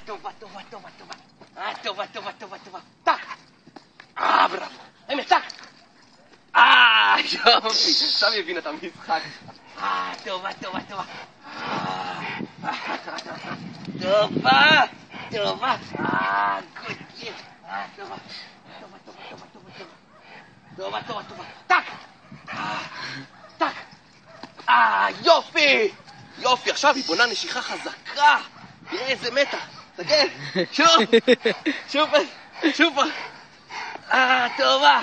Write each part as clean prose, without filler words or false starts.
טובה, טובה, טובה, טובה. טובה, טובה, טובה, טובה. טק! בראבו. הנה, טק! יופי. עכשיו היא הבינה את המשחק. טובה, טובה, טובה. טובה, טובה. גוד גיב. טובה, טובה, טובה, טובה, טובה, טובה. טובה, טובה, טובה. טק! טק! יופי! יופי, עכשיו היא בונה נשיכה חזקה. תראה איזה מתה. תגן, שוב! שוב! שוב! טובה!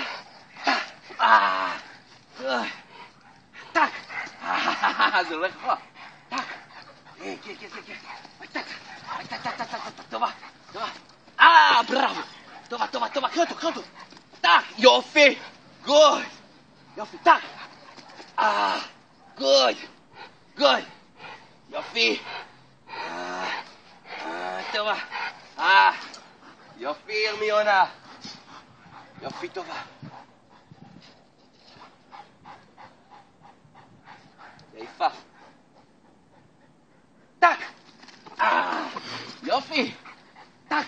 טק! זה הולך פה. טק! כן, כן, כן, כן. טק! טובה! טובה! בראבו! טובה, טובה, טובה. קחי אותו, קחי אותו. טק! יופי! גוד! יופי, טק! גוד! גוד! יופי! טובה! יופי, הרמיונה! יופי, טובה! יפה! טק! יופי! טק!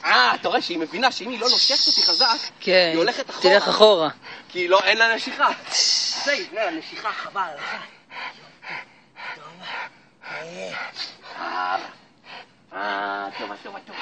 אתה רואה שהיא מבינה שאם היא לא נושכת אותי חזק, היא הולכת אחורה. תלך אחורה. כי לא, אין לה נשיכה. זה יבנה לה נשיכה חבל לך. טובה. טובה, טובה, טובה.